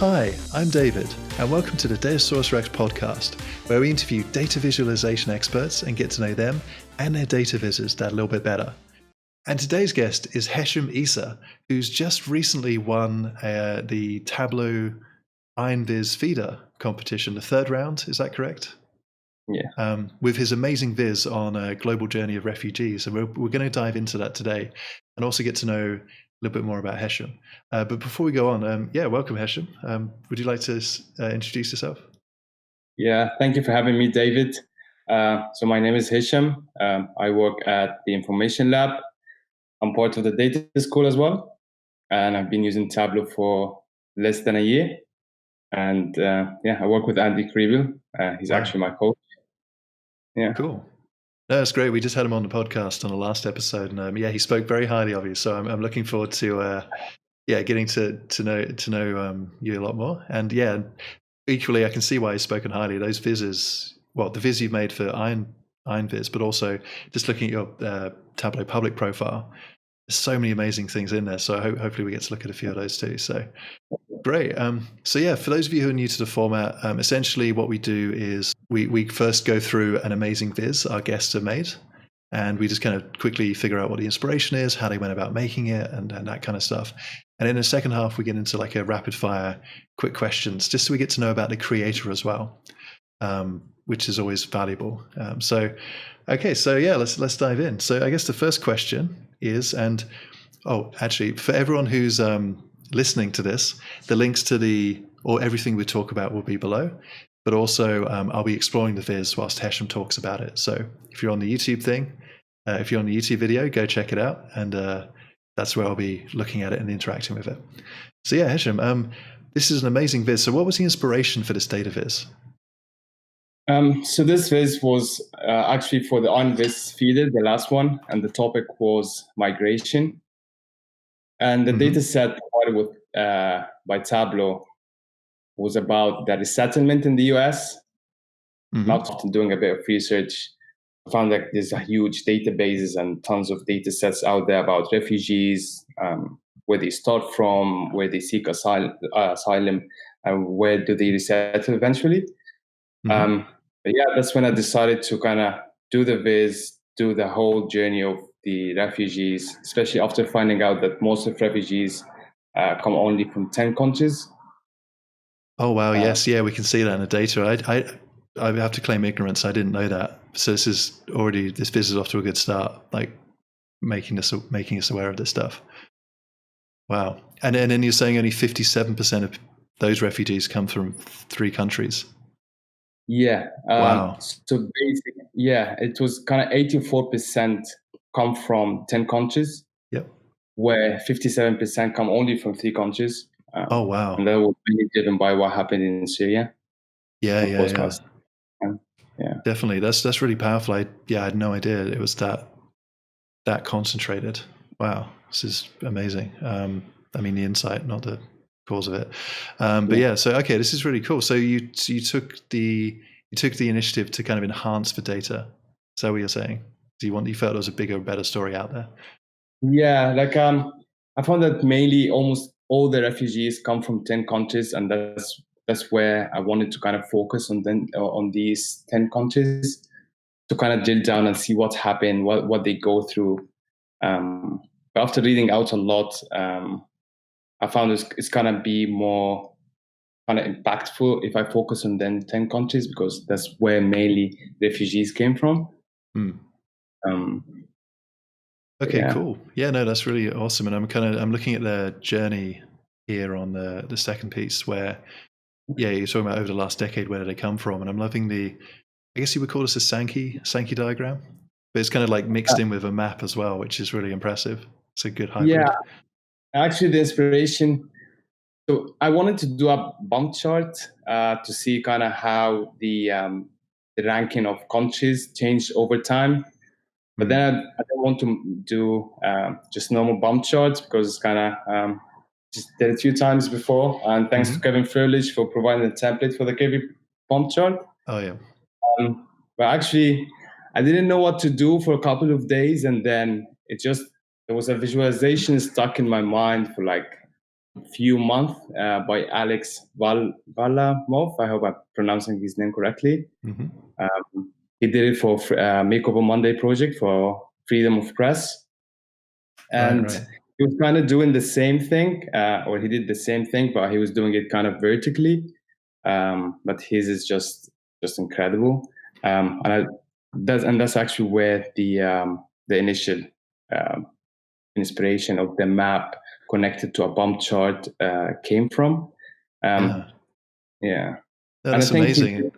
Hi, I'm David, and welcome to the Datasaurus-Rex podcast, where we interview data visualization experts and get to know them and their data vizzes that a little bit better. And today's guest is Hesham Eissa, who's just recently won the Tableau Iron Viz feeder competition, the third round, is that correct? Yeah. With his amazing viz on a global journey of refugees. So we're going to dive into that today and also get to know a little bit more about Hesham. But before we go on, welcome Hesham. Would you like to introduce yourself? Yeah, thank you for having me, David. So my name is Hesham. I work at the Information Lab. I'm part of the data school as well. And I've been using Tableau for less than a year. And I work with Andy Kriebel. He's actually my coach. Yeah. Cool. No, that's great. We just had him on the podcast on the last episode, and he spoke very highly of you. So I'm looking forward to getting to know you a lot more. And equally, I can see why he's spoken highly. Those vizzes, the viz you've made for Iron Viz, but also just looking at your Tableau public profile. There's so many amazing things in there. So hopefully we get to look at a few of those too. So great. For those of you who are new to the format, essentially what we do is we first go through an amazing viz our guests have made, and we just kind of quickly figure out what the inspiration is, how they went about making it, and that kind of stuff. And in the second half, we get into like a rapid fire, quick questions, just so we get to know about the creator as well, which is always valuable. Let's dive in. So I guess the first question is, for everyone who's listening to this, the links to everything we talk about will be below, but also I'll be exploring the viz whilst Hesham talks about it. So if you're on the YouTube if you're on the YouTube video, go check it out, and that's where I'll be looking at it and interacting with it. So Hesham, this is an amazing viz. So what was the inspiration for this data viz? So this viz was actually for the Iron Viz feeder, the last one, and the topic was migration. And the data set provided with, by Tableau was about the resettlement in the US. Not often doing a bit of research, I found that there's a huge databases and tons of data sets out there about refugees, where they start from, where they seek asylum, and where do they resettle eventually. That's when I decided to kind of do the viz, do the whole journey of the refugees, especially after finding out that most of refugees come only from 10 countries. Oh, wow. Yes. Yeah, we can see that in the data. I have to claim ignorance. I didn't know that. So this viz is off to a good start, like making us aware of this stuff. Wow. And then you're saying only 57% of those refugees come from 3 countries. Yeah. Wow. So basically, it was kind of 84% come from 10 countries. Yep. Where 57% come only from 3 countries. Oh, wow. And that was really driven by what happened in Syria. Yeah. Definitely. That's really powerful. I had no idea it was that concentrated. Wow. This is amazing. The insight, not the cause of it. This is really cool. So you took the initiative to kind of enhance the data. Is that what you're saying? You felt there was a bigger, better story out there? Yeah, I found that mainly almost all the refugees come from 10 countries, and that's where I wanted to kind of focus on these 10 countries to kind of drill down and see what's happened, what they go through. But after reading out a lot, I found it's gonna be more kind of impactful if I focus on 10 countries, because that's where mainly refugees came from. Cool. Yeah, no, that's really awesome. And I'm looking at their journey here on the second piece where, you're talking about over the last decade, where did they come from? And I'm loving I guess you would call this a Sankey diagram, but it's kind of like mixed in with a map as well, which is really impressive. It's a good hybrid. Yeah, actually the inspiration. So I wanted to do a bump chart to see kind of how the ranking of countries changed over time. But then I don't want to do just normal bump charts, because it's kind of just did it a few times before. And thanks to Kevin Furlich for providing the template for the KV bump chart. Oh, yeah. But actually, I didn't know what to do for a couple of days. And then there was a visualization stuck in my mind for like few months by Alex Valamov. I hope I'm pronouncing his name correctly. He did it for Makeover Monday project for freedom of press. And right. he was kind of doing the same thing, or he did the same thing, but he was doing it kind of vertically. But his is just incredible. That's actually where the initial inspiration of the map connected to a bump chart came from. Yeah. That's amazing.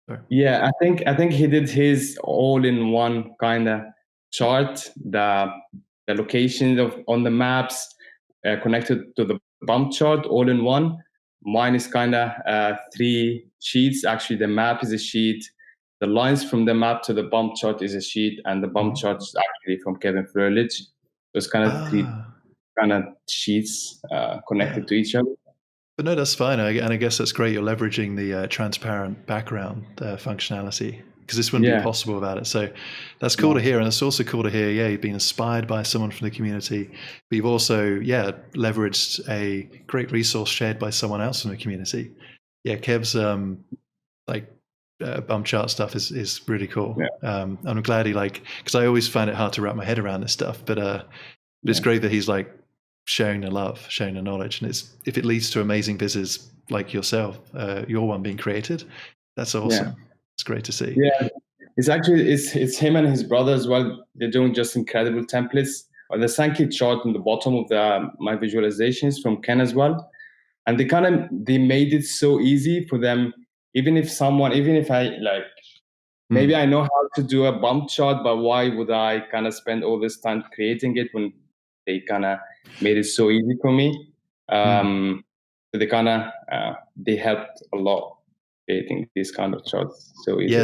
I think he did his all-in-one kind of chart. The location on the maps connected to the bump chart all in one. Mine is kind of 3 sheets. Actually, the map is a sheet. The lines from the map to the bump chart is a sheet, and the bump chart is actually from Kevin Furlich. So it's kind of 3 kind of sheets connected to each other. But no, that's fine. And I guess that's great. You're leveraging the transparent background functionality, because this wouldn't be possible without it. So that's cool to hear. And it's also cool to hear, you've been inspired by someone from the community, but you've also, leveraged a great resource shared by someone else from the community. Kev's bump chart stuff is really cool. I'm glad he because I always find it hard to wrap my head around this stuff, but it's great that he's sharing the love, sharing the knowledge. And if it leads to amazing business like yourself, your one being created, that's awesome. It's great to see. It's him and his brother as well. They're doing just incredible templates. The Sankey chart on the bottom of my visualizations from Ken as well. And they made it so easy for them. Even if I maybe I know how to do a bump chart, but why would I kind of spend all this time creating it when they kind of made it so easy for me? So they helped a lot creating these kind of charts so easy.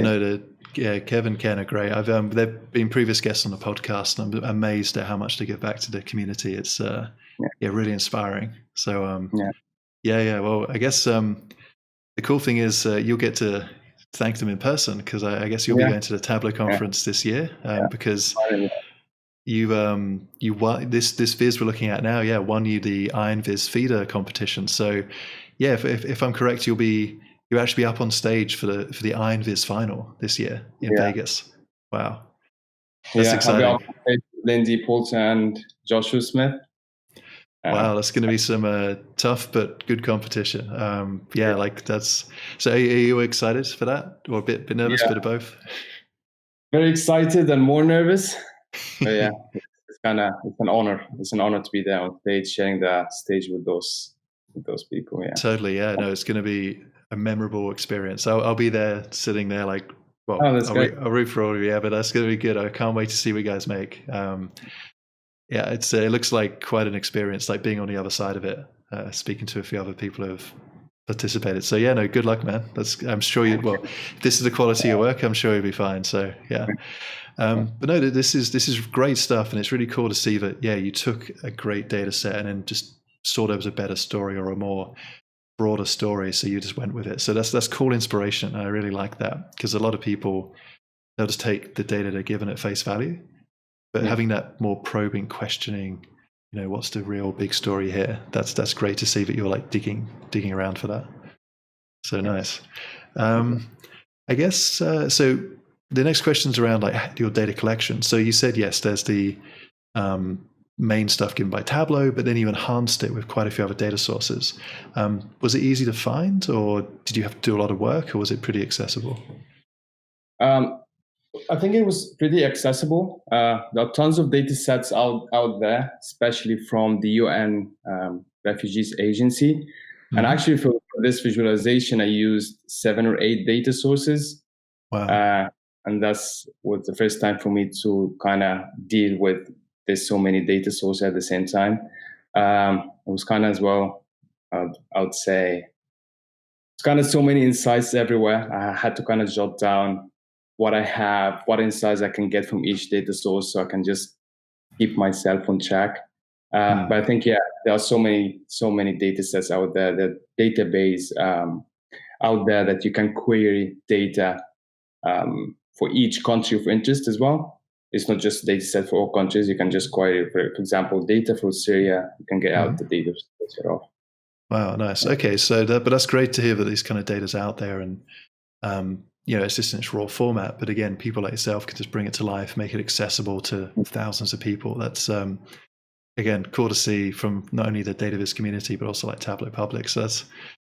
Kev and Ken are great. They've been previous guests on the podcast, and I'm amazed at how much they give back to the community. It's really inspiring. So well, I guess the cool thing is you'll get to thank them in person, because I guess you'll be going to the Tableau conference this year, because you won this Viz we're looking at now. Won you the Iron Viz feeder competition. So if I'm correct, you'll actually be up on stage for the Iron Viz final this year in Vegas. Wow, that's exciting. I'll be up with Lindsay Poulter and Joshua Smith. Wow, that's going to be some tough but good competition. That's. So, are you excited for that, or a bit nervous? Bit of both. Very excited and more nervous. But it's an honor. It's an honor to be there on stage, sharing the stage with those people. Yeah, totally. Yeah, no, it's going to be a memorable experience. I'll be there, sitting there, I'll root for all of you. But that's going to be good. I can't wait to see what you guys make. It looks like quite an experience, being on the other side of it, speaking to a few other people who have participated. So good luck, man. I'm sure if this is the quality of your work, I'm sure you'll be fine. So but no, this is great stuff, and it's really cool to see that you took a great data set and then just saw there was a better story or a more broader story, so you just went with it. So that's cool inspiration. I really like that, because a lot of people, they'll just take the data they're given at face value. But having that more probing, questioning, what's the real big story here? That's great to see that you're digging around for that. So nice. I guess so. The next question is around your data collection. So you said yes, there's the main stuff given by Tableau, but then you enhanced it with quite a few other data sources. Was it easy to find, or did you have to do a lot of work, or was it pretty accessible? I think it was pretty accessible. There are tons of data sets out there, especially from the UN Refugees Agency. And actually for this visualization, I used 7 or 8 data sources. Wow. And was the first time for me to kind of deal with there's so many data sources at the same time. It was kind of as well, I would say, it's kind of so many insights everywhere. I had to kind of jot down what I have, what insights I can get from each data source, so I can just keep myself on track. But I think, there are so many data sets out there, the database out there that you can query data for each country of interest as well. it's not just a data set for all countries. You can just query, for example, data for Syria. You can get out the data set off. Wow, nice. Okay, so but that's great to hear that these kind of data's out there, and it's just in its raw format. But again, people like yourself can just bring it to life, make it accessible to thousands of people. That's again cool to see from not only the Data Viz community, but also like Tableau Public. So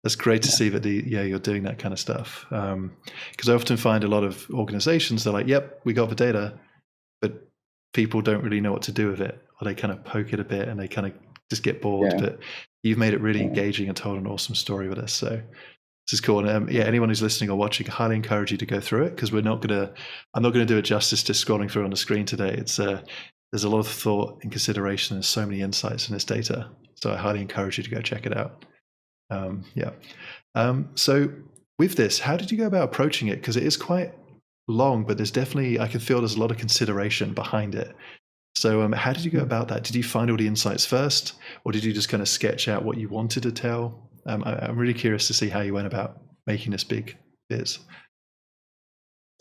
that's great to see that you're doing that kind of stuff. Because I often find a lot of organizations, they're like, yep, we got the data, but people don't really know what to do with it, or they kind of poke it a bit and they kind of just get bored. But you've made it really engaging and told an awesome story with us. So this is cool. And anyone who's listening or watching, I highly encourage you to go through it, because I'm not gonna do it justice just scrolling through on the screen today. It's there's a lot of thought and consideration and so many insights in this data. So I highly encourage you to go check it out. So with this, how did you go about approaching it? Because it is quite long, but there's definitely, I can feel there's a lot of consideration behind it. So how did you go about that? Did you find all the insights first, or did you just kind of sketch out what you wanted to tell? I'm really curious to see how you went about making this big viz.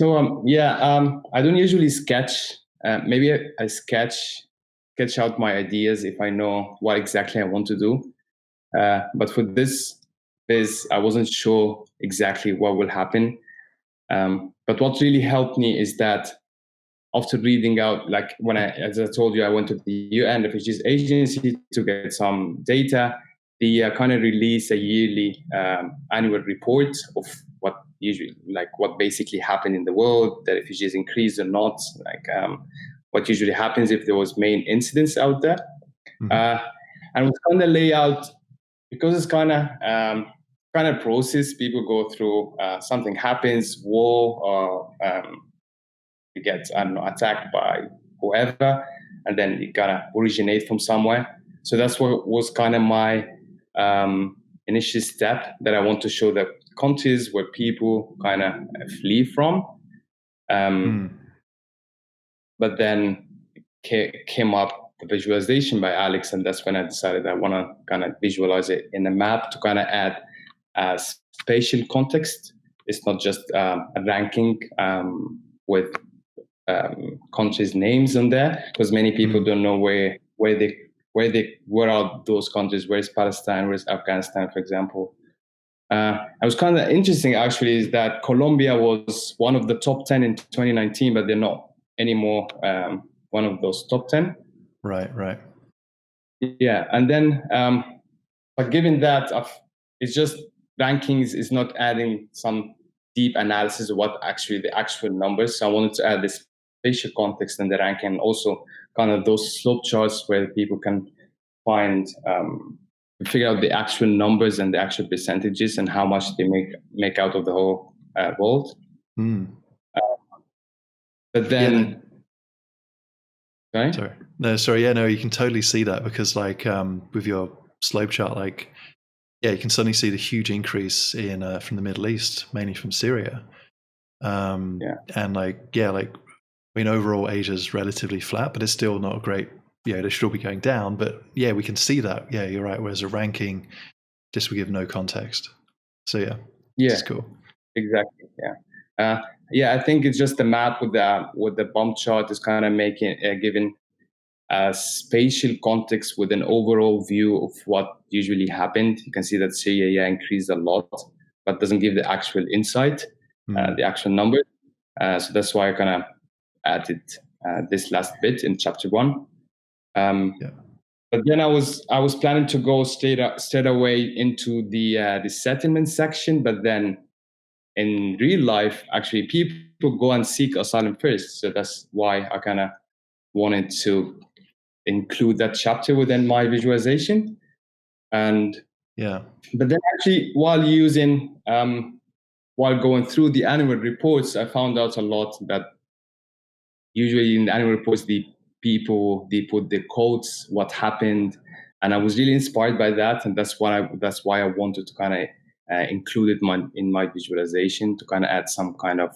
So I don't usually sketch. Maybe I sketch out my ideas if I know what exactly I want to do. But for this viz, I wasn't sure exactly what will happen. But what really helped me is that after reading out, like as I told you, I went to the UN Refugees Agency to get some data. They kind of release a yearly annual report of what basically happened in the world, the refugees increased or not, what usually happens if there was main incidents out there. And it was kind of layout, because it's kind of process people go through. Something happens, war, or you get attacked by whoever, and then you gotta originate from somewhere. So that's what was kind of my initial step, that I want to show the countries where people kind of flee from. But then came up the visualization by Alex, and that's when I decided I want to kind of visualize it in a map to kind of add spatial context. It's not just a ranking with countries' names on there, because many people don't know where are those countries. Where's Palestine? Where's Afghanistan, for example? It was kind of interesting, actually, is that Colombia was one of the top 10 in 2019, but they're not anymore one of those top 10. Right. Yeah, and then, but given that, it's just rankings is not adding some deep analysis of what actually the actual numbers. So I wanted to add this spatial context in the ranking, and also kind of those slope charts where people can find, figure out the actual numbers and the actual percentages and how much they make out of the whole world. But then, sorry. No, you can totally see that, because with your slope chart, you can suddenly see the huge increase in from the Middle East, mainly from Syria. And overall Asia's relatively flat, but it's still not a great, they should all be going down, but we can see that. Yeah, you're right. Whereas a ranking just will give no context. So it's cool. Exactly. I think it's just the map with the bump chart is kind of making giving a spatial context with an overall view of what usually happened. You can see that Syria increased a lot, but doesn't give the actual insight, the actual number. So that's why I kind of added this last bit in chapter 1. But then I was planning to go straight away into the settlement section, but then in real life, actually, people go and seek asylum first. So that's why I kind of wanted to include that chapter within my visualization. And but then actually, while going through the annual reports, I found out a lot that usually in the annual reports, they put the quotes, what happened, and I was really inspired by that, and that's why I wanted to kind of include it in my visualization, to kind of add some kind of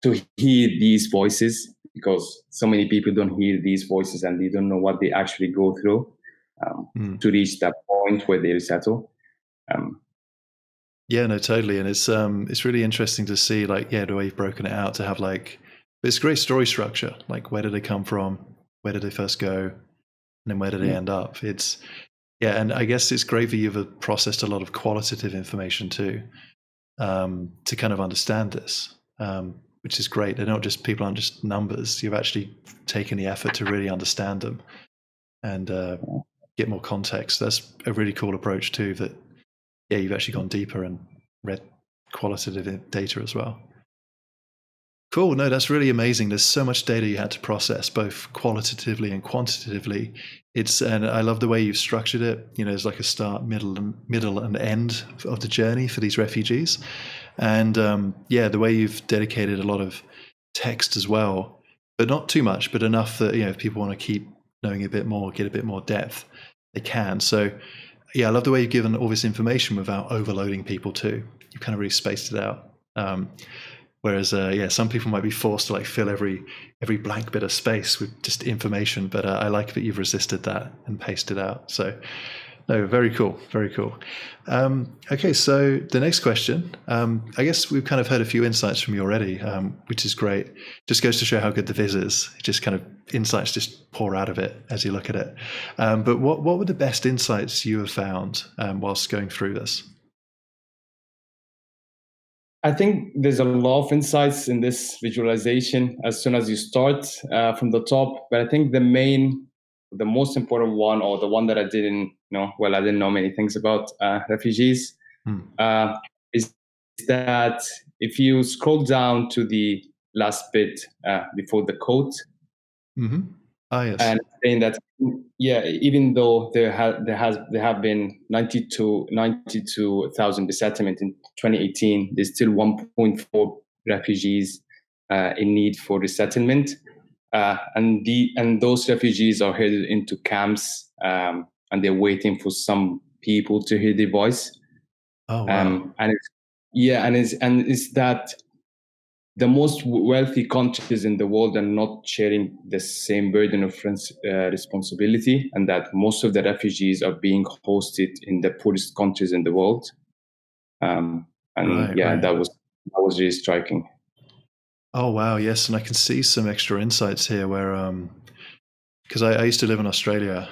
to hear these voices, because so many people don't hear these voices and they don't know what they actually go through to reach that point where they resettle. Totally, and it's really interesting to see the way you've broken it out, to have But it's great story structure. Like, where did they come from? Where did they first go? And then where did they end up? It's, yeah, and I guess it's great that you've processed a lot of qualitative information too, to kind of understand this, which is great. They're not just, people aren't just numbers. You've actually taken the effort to really understand them and get more context. That's a really cool approach too, that, yeah, you've actually gone deeper and read qualitative data as well. Cool. No, that's really amazing. There's so much data you had to process, both qualitatively and quantitatively. And I love the way you've structured it. You know, there's like a start, middle, and end of the journey for these refugees. And yeah, the way you've dedicated a lot of text as well, but not too much, but enough that, you know, if people want to keep knowing a bit more, get a bit more depth, they can. So yeah, I love the way you've given all this information without overloading people too. You kind of really spaced it out. Whereas, yeah, some people might be forced to like fill every blank bit of space with just information, but I like that you've resisted that and paced it out. So, no, very cool, very cool. Okay, so the next question, I guess we've kind of heard a few insights from you already, which is great. Just goes to show how good the Viz is. It just kind of insights just pour out of it as you look at it. But what were the best insights you have found whilst going through this? I think there's a lot of insights in this visualization as soon as you start from the top. But I think the most important one, or the one that I didn't know, well, I didn't know many things about refugees, is that if you scroll down to the last bit before the quote, yes. And saying that, yeah, even though there have been 92,000 resettlement in 2018, there's still 1.4 refugees in need for resettlement, and those refugees are headed into camps, and they're waiting for some people to hear their voice. Oh wow! It's that the most wealthy countries in the world are not sharing the same burden of responsibility, and that most of the refugees are being hosted in the poorest countries in the world. Right. That was really striking. Oh wow! Yes, and I can see some extra insights here where, because I used to live in Australia,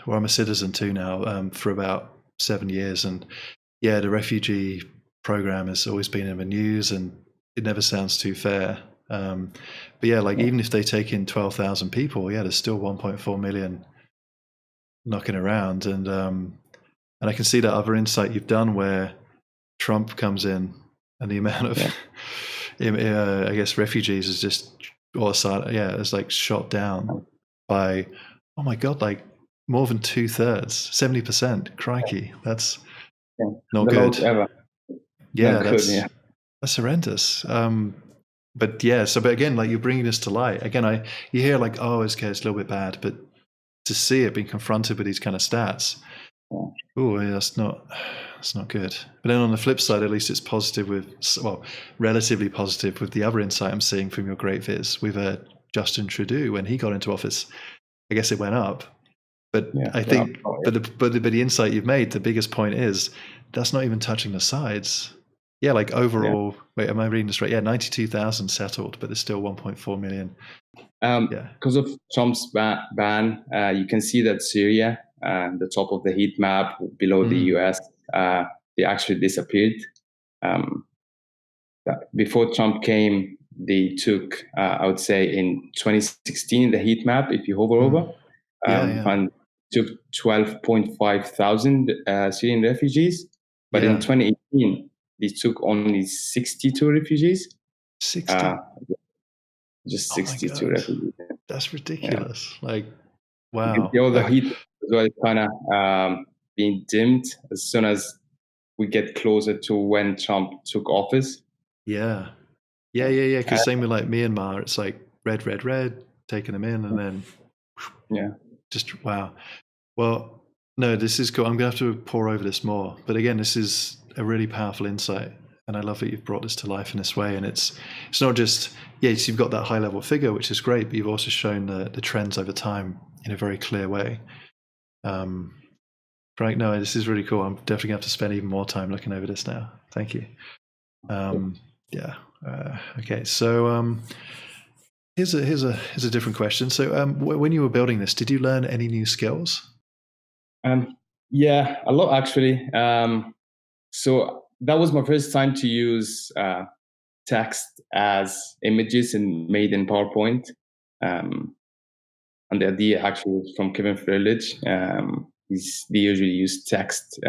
where I'm a citizen too now, for about 7 years, and yeah, the refugee program has always been in the news, and it never sounds too fair. But yeah, like even if they take in 12,000 people, yeah, there's still 1.4 million knocking around. And I can see that other insight you've done where Trump comes in and the amount of, I guess, refugees is just, it's like shot down by, oh my God, like more than 2/3, 70%. Crikey, that's not good. Yeah, that's horrendous. But yeah, but again, like you're bringing this to light. Again, you hear like, oh, it's okay, it's a little bit bad, but to see it being confronted with these kind of stats, oh, yeah, that's not good. But then on the flip side, at least it's positive relatively positive with the other insight I'm seeing from your great Viz with Justin Trudeau when he got into office. I guess it went up, but I think, but the insight you've made, the biggest point is that's not even touching the sides. Yeah, like overall, wait, am I reading this right? Yeah, 92,000 settled, but there's still 1.4 million. Because of Trump's ban, you can see that Syria, the top of the heat map below the US, they actually disappeared. Before Trump came, they took, I would say in 2016, the heat map, if you hover over, and took 12.5 thousand Syrian refugees. But in 2018, they took only 62 refugees. 60? Just 62 refugees. That's ridiculous. Yeah. Like, wow. The heat as well kind of being dimmed as soon as we get closer to when Trump took office. Yeah. Because same with like Myanmar, it's like red, taking them in, and then just wow. Well, no, this is cool. I'm going to have to pore over this more. But again, this is a really powerful insight. And I love that you've brought this to life in this way. And it's not just, yes, you've got that high level figure, which is great, but you've also shown the trends over time in a very clear way. Right, no, this is really cool. I'm definitely going to have to spend even more time looking over this now. Thank you. Okay, so Here's a different question. So, when you were building this, did you learn any new skills? Yeah, a lot actually. So that was my first time to use text as images and made in PowerPoint. And the idea actually was from Kevin Furlich. They usually use text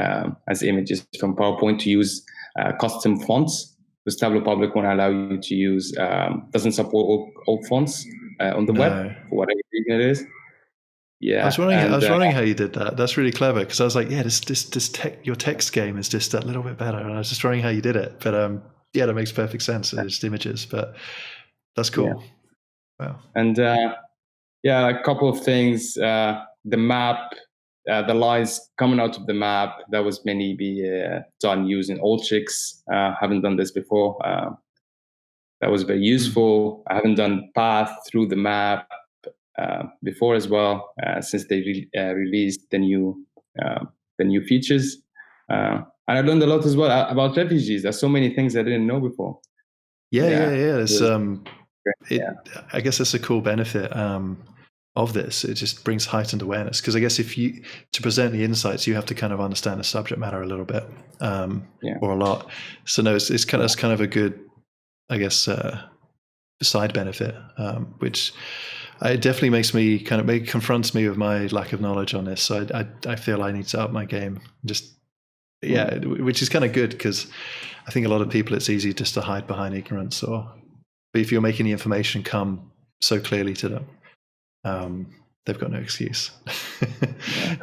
as images from PowerPoint to use custom fonts. Because Tableau Public won't allow you to use, doesn't support all fonts on the web, for whatever reason it is. Yeah, I was wondering how you did that. That's really clever, because I was like, yeah, your text game is just a little bit better, and I was just wondering how you did it. But yeah, that makes perfect sense. It's just images, but that's cool. Yeah. Wow. And yeah, a couple of things. The map, the lines coming out of the map, that was mainly done using Ultrix. Haven't done this before. That was very useful. I haven't done path through the map before as well, since they released the new features. And I learned a lot as well about refugees. There's so many things I didn't know before. Yeah. It's, I guess that's a cool benefit of this. It just brings heightened awareness, because I guess to present the insights, you have to kind of understand the subject matter a little bit, or a lot. So no, it's kind of a good, I guess, side benefit, which it definitely confronts me with my lack of knowledge on this. So I feel I need to up my game. Which is kind of good, because I think a lot of people, it's easy just to hide behind ignorance, but if you're making the information come so clearly to them, they've got no excuse.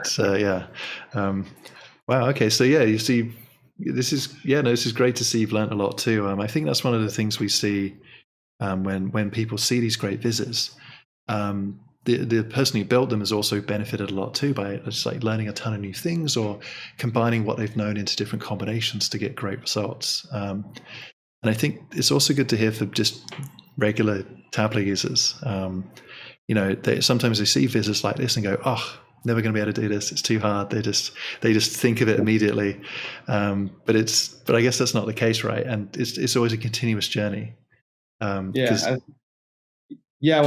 So yeah. Wow. Okay. So yeah, you see, this is great to see you've learned a lot too. I think that's one of the things we see when people see these great vizzes. The person who built them has also benefited a lot too, by just like learning a ton of new things, or combining what they've known into different combinations to get great results. And I think it's also good to hear for just regular Tableau users. Sometimes they see vizzes like this and go, "Oh, never going to be able to do this. It's too hard." They just think of it immediately. But I guess that's not the case, right? And it's always a continuous journey. When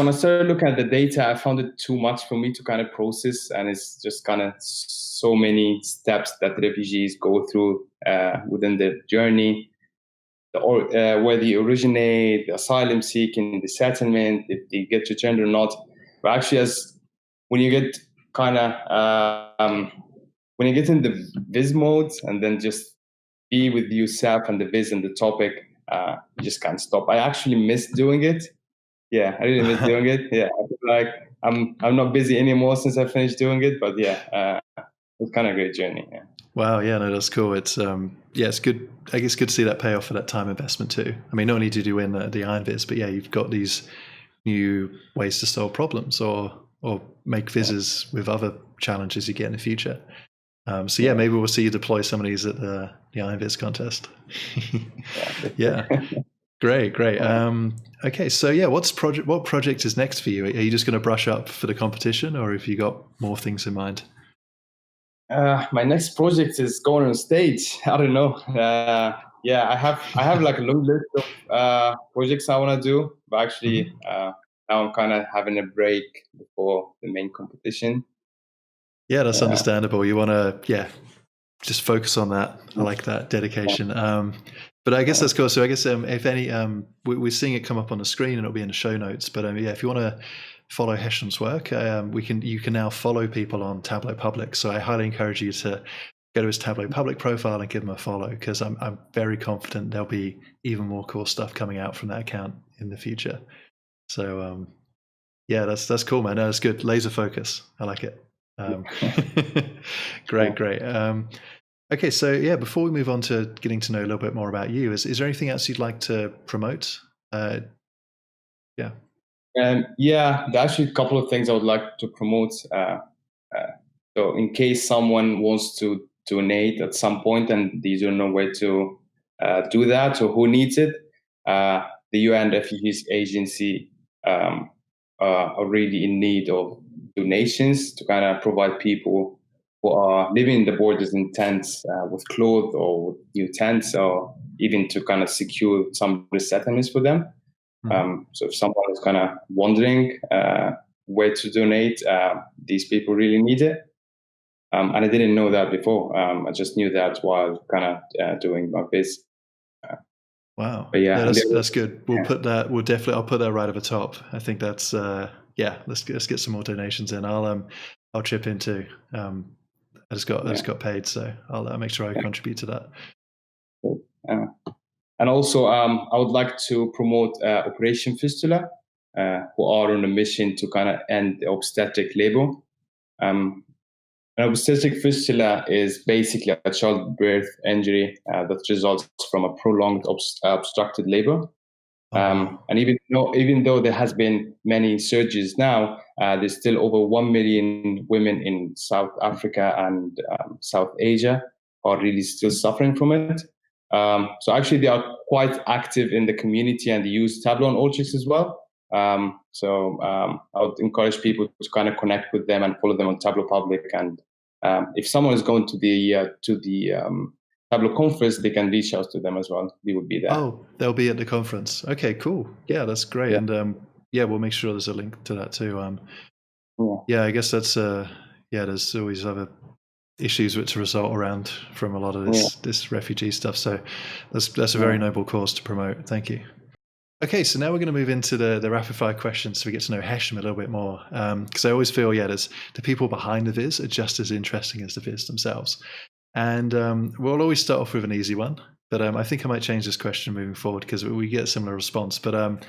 I started looking at the data, I found it too much for me to kind of process, and it's just kind of so many steps that refugees go through within the journey, where they originate, the asylum seeking, the settlement, if they get returned or not. But actually, when you get when you get in the Viz mode and then just be with yourself and the Viz and the topic, you just can't stop. I actually miss doing it. Yeah, I really miss doing it. Yeah, I feel like I'm not busy anymore since I finished doing it. But yeah, it's kind of a great journey. Yeah. Wow. Yeah. No, that's cool. It's it's good. I guess good to see that payoff for that time investment too. I mean, not only did you win the Iron Viz, but yeah, you've got these new ways to solve problems or make vizzes with other challenges you get in the future. So yeah, maybe we'll see you deploy some of these at the Iron Viz contest. Yeah. Great. Okay, so yeah, what project is next for you? Are you just going to brush up for the competition, or have you got more things in mind? My next project is going on stage. I don't know. I have like a long list of projects I want to do, but actually now I'm kind of having a break before the main competition. Yeah, that's understandable. You want to just focus on that. I like that dedication. But I guess that's cool. So I guess if any, we're seeing it come up on the screen, and it'll be in the show notes. But if you want to follow Hesham's work, you can now follow people on Tableau Public. So I highly encourage you to go to his Tableau Public profile and give him a follow, because I'm very confident there'll be even more cool stuff coming out from that account in the future. So that's cool, man. No, that's good. Laser focus. I like it. Great. Okay, so yeah, before we move on to getting to know a little bit more about you, is there anything else you'd like to promote? There are actually a couple of things I would like to promote. So in case someone wants to donate at some point and they don't know where to do that or who needs it, the UN Refugees Agency are really in need of donations to kind of provide people who are living in the borders in tents with clothes or with new tents, or even to kind of secure some resettlements for them. So if someone is kind of wondering where to donate, these people really need it. And I didn't know that before. I just knew that while kind of doing my biz. Wow. But yeah, that's good. We'll put that. I'll put that right at the top. I think that's let's get some more donations in. I'll chip in too. I just got paid, so I'll make sure I contribute to that. And also, I would like to promote Operation Fistula, who are on a mission to kind of end the obstetric labor. An obstetric fistula is basically a childbirth injury that results from a prolonged obstructed labor. And even though there has been many surgeries now, there's still over 1 million women in South Africa and South Asia are really still suffering from it. So actually, they are quite active in the community and they use Tableau and Ultrix as well. So I would encourage people to kind of connect with them and follow them on Tableau Public. And if someone is going to the Tableau conference, they can reach out to them as well. They would be there. Oh, they'll be at the conference. Okay, cool. Yeah, that's great. Yeah. And we'll make sure there's a link to that too. I guess that's there's always other issues which result around from a lot of this refugee stuff. So that's a very noble cause to promote. Thank you. Okay, so now we're going to move into the rapid fire questions so we get to know Hesham a little bit more. Because I always feel, there's the people behind the Viz are just as interesting as the Viz themselves. And we'll always start off with an easy one, but I think I might change this question moving forward because we get a similar response. But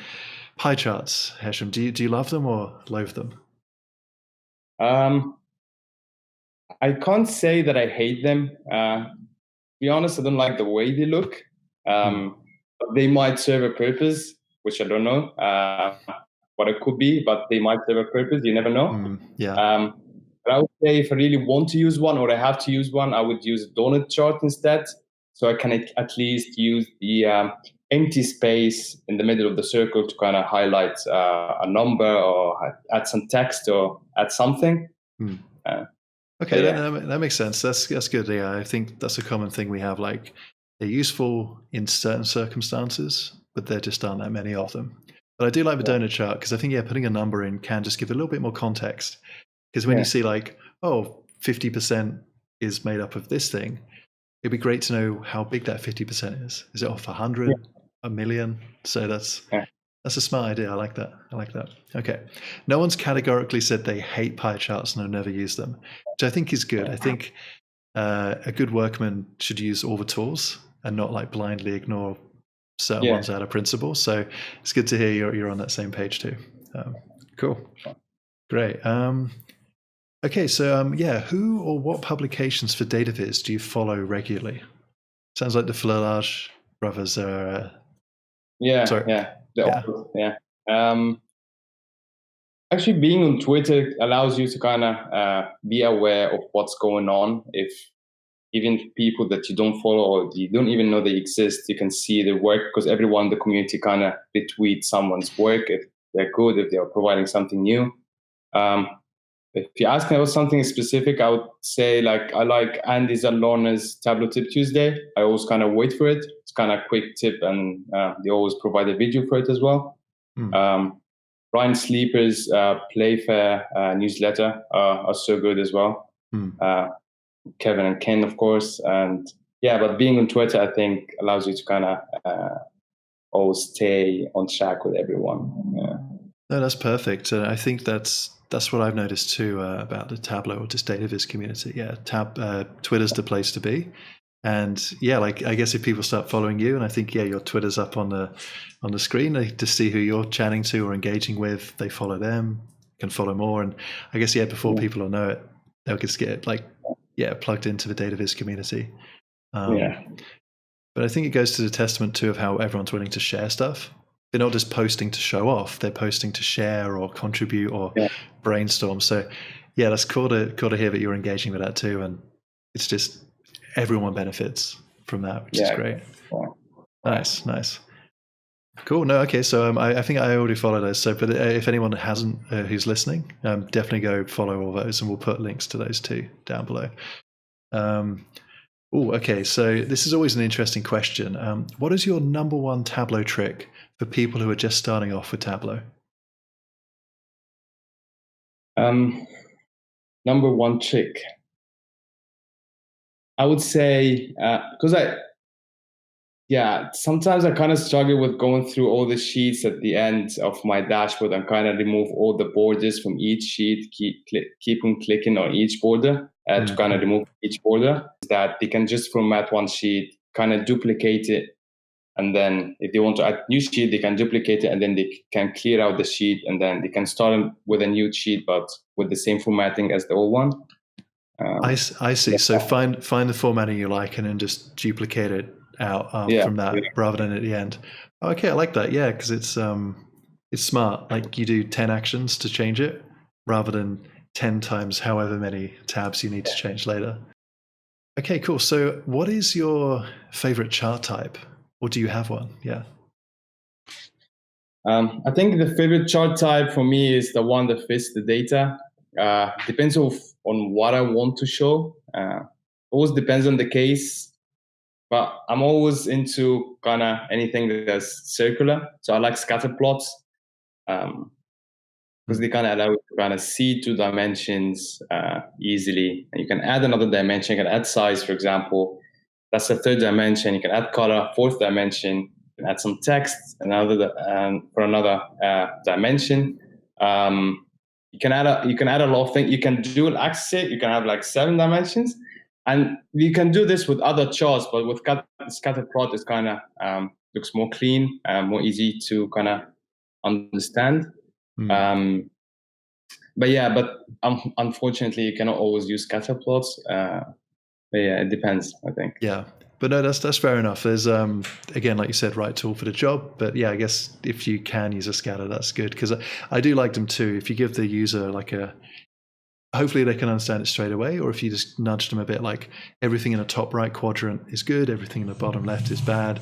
pie charts, Hesham, do you love them or loathe them? I can't say that I hate them. To be honest, I don't like the way they look. They might serve a purpose, which I don't know what it could be, but they might serve a purpose. You never know. But I would say if I really want to use one or I have to use one, I would use a donut chart instead. So I can at least use the empty space in the middle of the circle to kind of highlight a number or add some text or add something. Okay, that makes sense. That's good. Yeah, I think that's a common thing we have. Like, they're useful in certain circumstances, but there just aren't that many of them. But I do like the donut chart because I think putting a number in can just give a little bit more context. Because when you see 50% is made up of this thing, it'd be great to know how big that 50% is. Is it off 100, a million? So that's a smart idea. I like that. Okay. No one's categorically said they hate pie charts and have never used them, which I think is good. I think a good workman should use all the tools and not blindly ignore certain ones out of principle. So it's good to hear you're on that same page too. Cool. Great. Okay, so who or what publications for DataViz do you follow regularly? Sounds like the Flelage brothers are. Actually, being on Twitter allows you to kind of be aware of what's going on. If even people that you don't follow or you don't even know they exist, you can see their work because everyone in the community kind of retweets someone's work if they're good, if they're providing something new. If you ask me about something specific, I would say I like Andy Zalorna's Tableau Tip Tuesday. I always kind of wait for it. It's kind of a quick tip and they always provide a video for it as well. Ryan Sleeper's Playfair newsletter are so good as well. Kevin and Ken, of course. And but being on Twitter, I think, allows you to kind of always stay on track with everyone. No, that's perfect. I think that's what I've noticed too about the Tableau or just DataViz community. Twitter's the place to be. And I guess if people start following you, and I think your Twitter's up on the screen, they just see who you're chatting to or engaging with. They follow them, can follow more, and I guess before people will know it, they'll just get plugged into the DataViz community. But I think it goes to the testament too of how everyone's willing to share stuff. They're not just posting to show off; they're posting to share or contribute or brainstorm. So, that's cool to hear that you're engaging with that too, and it's just everyone benefits from that, which is great. Nice, cool. No, okay. So I think I already follow those. So, but if anyone hasn't, who's listening, definitely go follow all those, and we'll put links to those too down below. Oh, okay. So this is always an interesting question. What is your number one Tableau trick for people who are just starting off with Tableau? Number one trick, I would say, because sometimes I kind of struggle with going through all the sheets at the end of my dashboard and kind of remove all the borders from each sheet, keep on clicking on each border to kind of remove each border. That they can just format one sheet, kind of duplicate it, and then if they want to add new sheet, they can duplicate it, and then they can clear out the sheet, and then they can start with a new sheet, but with the same formatting as the old one. I see. So find the formatting you like, and then just duplicate it out from that, rather than at the end. Okay, I like that. Yeah, because it's smart. Like you do 10 actions to change it, rather than 10 times however many tabs you need to change later. Okay, cool. So what is your favorite chart type? Or do you have one? Yeah. I think the favorite chart type for me is the one that fits the data. Depends on what I want to show. Always depends on the case. But I'm always into kind of anything that's circular. So I like scatter plots because they kind of allow you to kind of see 2 dimensions easily. And you can add another dimension. You can add size, for example. That's the 3rd dimension. You can add color, 4th dimension. You can add some text, for another dimension. You can add a lot of things. You can dual axis. You can have like 7 dimensions. And you can do this with other charts, but with scatter plot, it's kind of looks more clean, more easy to kind of understand. But unfortunately, you cannot always use scatter plots. But yeah, it depends, I think. Yeah, but no, that's fair enough. There's again, like you said, right tool for the job. But yeah, I guess if you can use a scatter, that's good, because I do like them too. If you give the user like hopefully they can understand it straight away, or if you just nudge them a bit, like everything in the top right quadrant is good, everything in the bottom left is bad.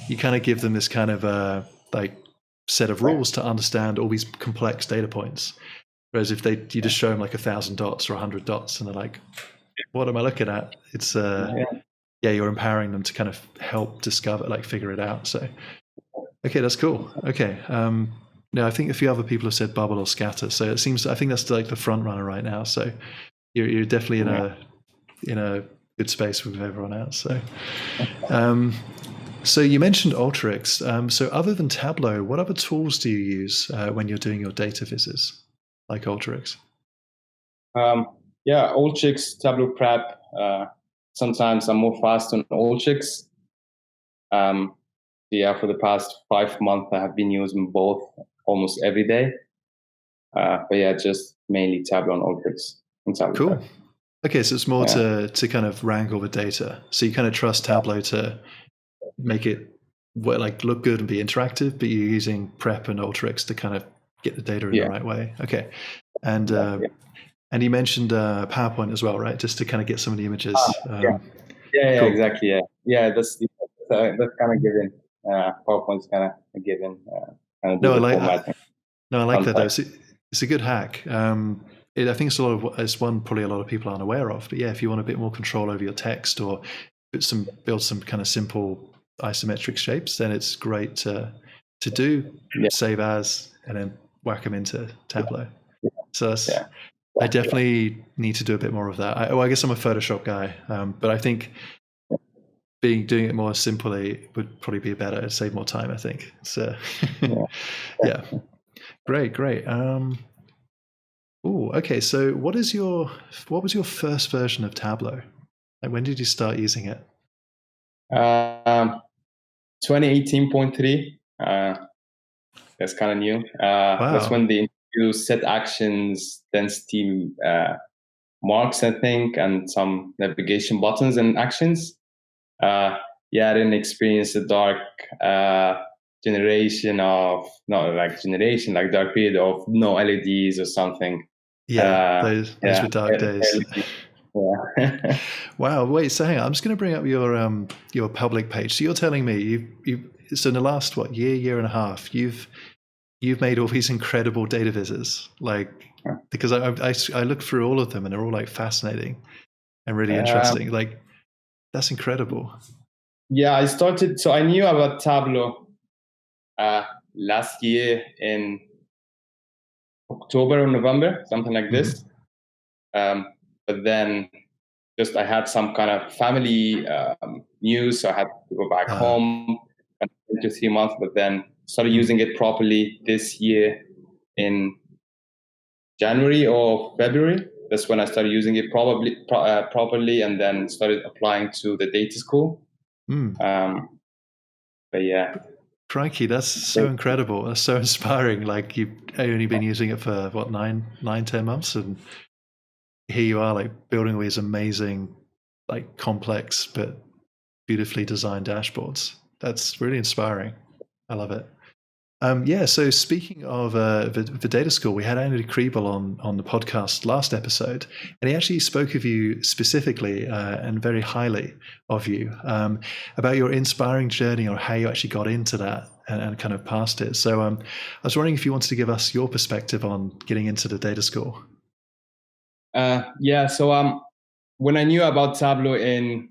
You kind of give them this kind of like set of rules to understand all these complex data points. Whereas if you just show them like 1,000 dots or 100 dots, and they're like, what am I looking at? It's you're empowering them to kind of help discover, like figure it out. So, okay, that's cool. Okay. No, I think a few other people have said bubble or scatter. So it seems, I think that's like the front runner right now. So you're definitely in a good space with everyone else. So, so you mentioned Alteryx. So other than Tableau, what other tools do you use when you're doing your data vizzes, like Alteryx? Alteryx, Tableau Prep. Sometimes I'm more fast on Alteryx. For the past 5 months, I have been using both almost every day. Just mainly Tableau and Alteryx. Cool. Okay, so it's more to kind of wrangle the data. So you kind of trust Tableau to make it look good and be interactive, but you're using Prep and Alteryx to kind of get the data in the right way. Okay, and you mentioned PowerPoint as well, right? Just to kind of get some of the images. Cool. Exactly. That's kind of given. PowerPoint's kind of given. No, I like that though. It's a good hack. I think it's one probably a lot of people aren't aware of. But yeah, if you want a bit more control over your text, or build some kind of simple isometric shapes, then it's great to do. Save as, and then whack them into Tableau. So I definitely need to do a bit more of that. I guess I'm a Photoshop guy, but I think doing it more simply would probably be better. It'd save more time, I think. So yeah. Great. Okay. So what was your first version of Tableau? Like, when did you start using it? 2018.3. That's kind of new. Wow. That's when they introduced set actions, density marks, I think, and some navigation buttons and actions. I didn't experience the dark dark period of no LEDs or something. Those were dark days. Wow. Wait, so hang on. I'm just going to bring up your public page. So you're telling me so in the last year and a half, you've made all these incredible data vizzes, because I looked through all of them and they're all like fascinating and really interesting. Like, That's incredible. Yeah, I knew about Tableau last year in October or November, something like this. But then I had some kind of family news, so I had to go back home into 3 months, but then started using it properly this year in January or February. That's when I started using it properly, and then started applying to the data school. But yeah. Crikey, that's so incredible. That's so inspiring. Like, you've only been using it for what, 10 months, and here you are, like, building all these amazing, like, complex but beautifully designed dashboards. That's really inspiring. I love it. So speaking of the data school, we had Andy Kriebel on the podcast last episode, and he actually spoke of you specifically and very highly of you about your inspiring journey, or how you actually got into that and kind of past it. So I was wondering if you wanted to give us your perspective on getting into the data school. So when I knew about Tableau in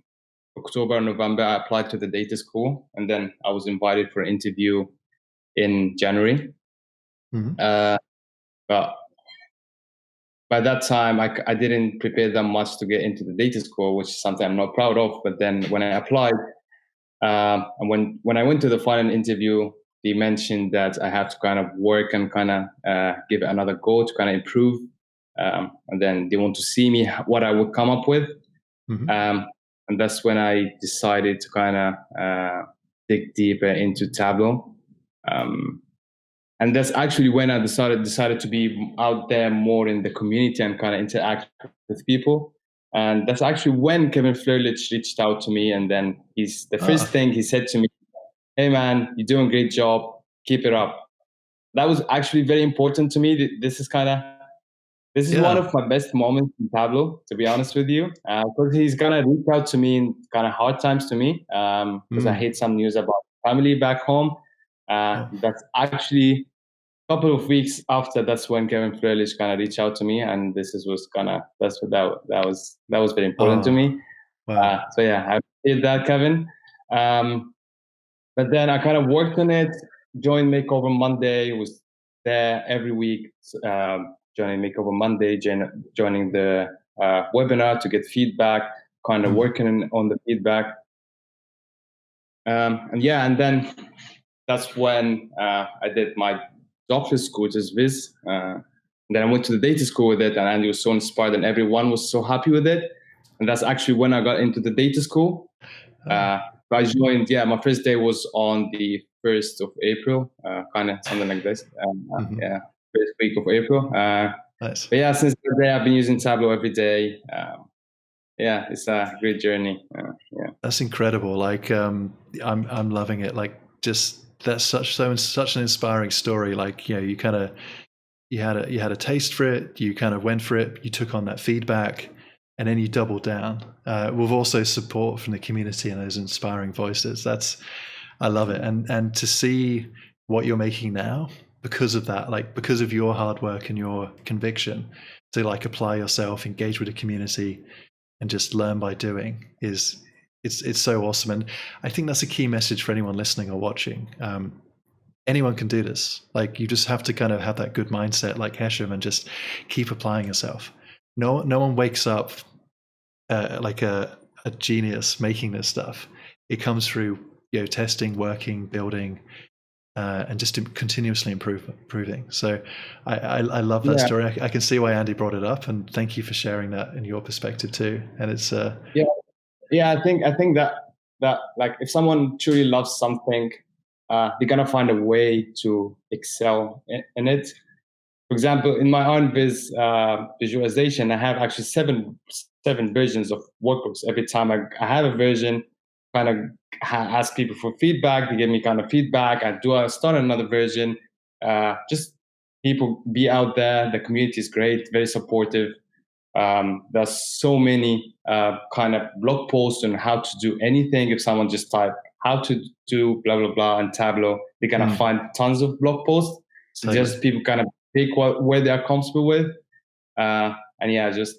October, November, I applied to the data school, and then I was invited for an interview in January. But by that time, I didn't prepare that much to get into the data school, which is something I'm not proud of. But then when I applied, and when I went to the final interview, they mentioned that I have to kind of work and kind of give it another go to kind of improve. And then they want to see me, what I would come up with. And that's when I decided to kind of dig deeper into Tableau. And that's actually when I decided to be out there more in the community and kind of interact with people. And that's actually when Kevin Flerlich reached out to me. And then the first thing he said to me, "Hey man, you're doing a great job. Keep it up." That was actually very important to me. This is one of my best moments in Tableau, to be honest with you, because he's gonna reach out to me in kind of hard times to me, because I hate some news about family back home. That's actually a couple of weeks after. That's when Kevin Flerlich kind of reached out to me, and that was very important to me. Wow. So yeah, I did that, Kevin. But then I kind of worked on it. Joined Makeover Monday. Was there every week. Joining Makeover Monday, joining the webinar to get feedback, kind of working on the feedback. And then that's when I did my doctorate school, which is Viz. And then I went to the data school with it, and Andy was so inspired, and everyone was so happy with it. And that's actually when I got into the data school. I joined, my first day was on the 1st of April, kind of something like this. First week of April. Nice. But since that day, I've been using Tableau every day. It's a great journey. That's incredible. Like, I'm loving it. Like, just that's such an inspiring story. Like, you kind of you had a taste for it. You kind of went for it. You took on that feedback, and then you doubled down with also support from the community and those inspiring voices. I love it. And to see what you're making now because of that, like, because of your hard work and your conviction to like apply yourself, engage with the community, and just learn by doing it's so awesome. And I think that's a key message for anyone listening or watching. Anyone can do this. Like, you just have to kind of have that good mindset like Hesham and just keep applying yourself. No one wakes up like a genius making this stuff. It comes through testing, working, building, and just continuously improving. So I love that story. I can see why Andy brought it up, and thank you for sharing that in your perspective too. And it's I think that like, if someone truly loves something, they're gonna find a way to excel in it. For example, in my Iron Viz visualization, I have actually seven versions of workbooks. Every time I have a version, kind of ask people for feedback. They give me kind of feedback. I start another version. Just people be out there. The community is great, very supportive. There's so many kind of blog posts on how to do anything. If someone just type how to do blah, blah, blah on Tableau, they're going to find tons of blog posts. So just people kind of pick where they are comfortable with. And just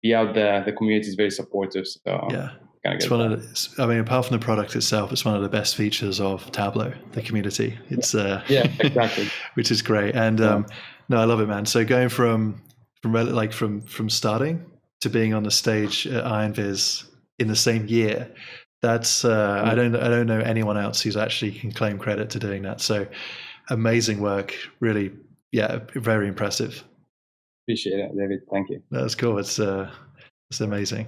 be out there. The community is very supportive. So kind of It's get one that. of the, I mean, apart from the product itself, it's one of the best features of Tableau, the community. It's Yeah, exactly. which is great. And no, I love it, man. So going from starting to being on the stage at Iron Viz in the same year, that's I don't know anyone else who's actually can claim credit to doing that. So amazing work, really, yeah, very impressive. Appreciate it, David. Thank you. That's cool. It's amazing.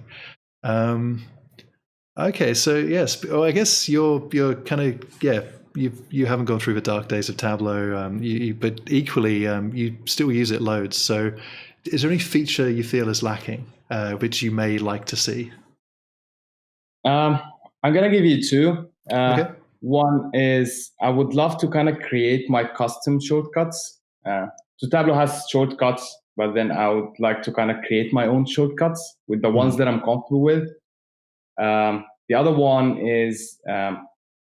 Okay, so yes, I guess you're kind of you haven't gone through the dark days of Tableau, but equally you still use it loads. So, is there any feature you feel is lacking, which you may like to see? I'm gonna give you two. Okay. One is I would love to kind of create my custom shortcuts. So Tableau has shortcuts, but then I would like to kind of create my own shortcuts with the ones that I'm comfortable with. The other one is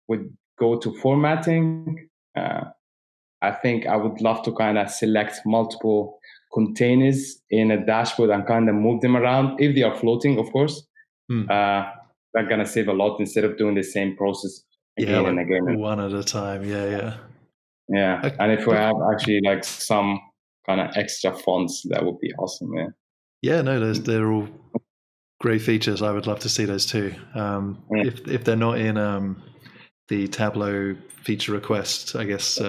would go to formatting. I think I would love to kind of select multiple containers in a dashboard and kind of move them around if they are floating, of course. That's gonna save a lot instead of doing the same process again and again. One at a time. Yeah. Yeah, and if we have actually like some kind of extra fonts, that would be awesome. Yeah. Yeah, no, they're all great features. I would love to see those too. If they're not in the Tableau feature request, I guess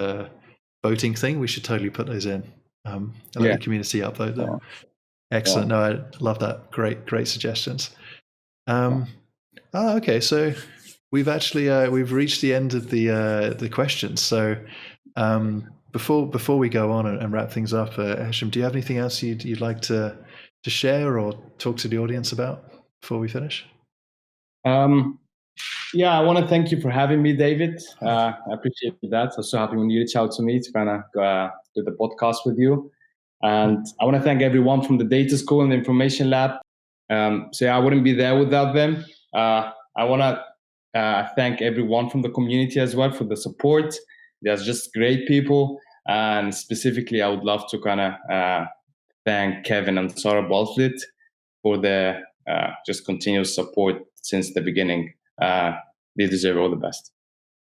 voting thing, we should totally put those in. And let the community upvote them. Excellent. No, I love that. Great suggestions. Okay, so we've actually we've reached the end of the questions. So before we go on and wrap things up, Hesham, do you have anything else you'd like to share or talk to the audience about before we finish? Yeah, I want to thank you for having me, David. I appreciate that. I'm so happy when you reach out to me to kind of do the podcast with you. And I want to thank everyone from the data school and the information lab. So I wouldn't be there without them. I want to thank everyone from the community as well for the support. There's just great people. And specifically, I would love to kind of thank Kevin and Sarah Balflit for the just continuous support since the beginning. They deserve all the best.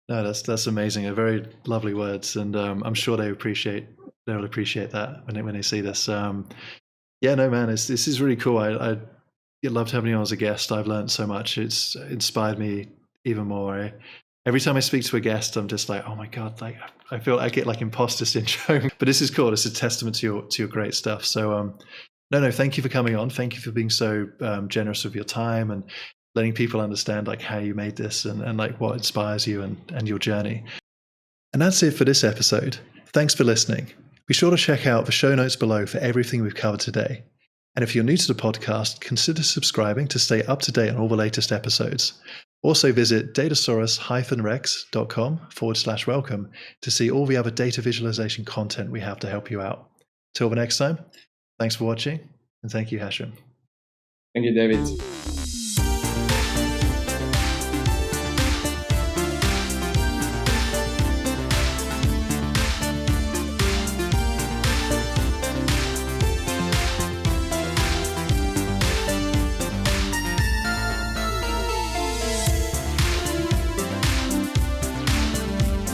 No, that's amazing. Very lovely words, and I'm sure they'll appreciate that when they see this. Yeah, no, man, this is really cool. I loved having you as a guest. I've learned so much. It's inspired me even more. Every time I speak to a guest, I'm just like, oh my god, like I feel I get like imposter syndrome. But this is cool. It's a testament to your great stuff. So no, thank you for coming on. Thank you for being so generous with your time and letting people understand like how you made this and like what inspires you and your journey. And that's it for this episode. Thanks for listening. Be sure to check out the show notes below for everything we've covered today. And if you're new to the podcast, consider subscribing to stay up to date on all the latest episodes. Also visit Datasaurus-Rex.com/welcome to see all the other data visualization content we have to help you out. Till the next time, thanks for watching, and thank you, Hesham. Thank you, David.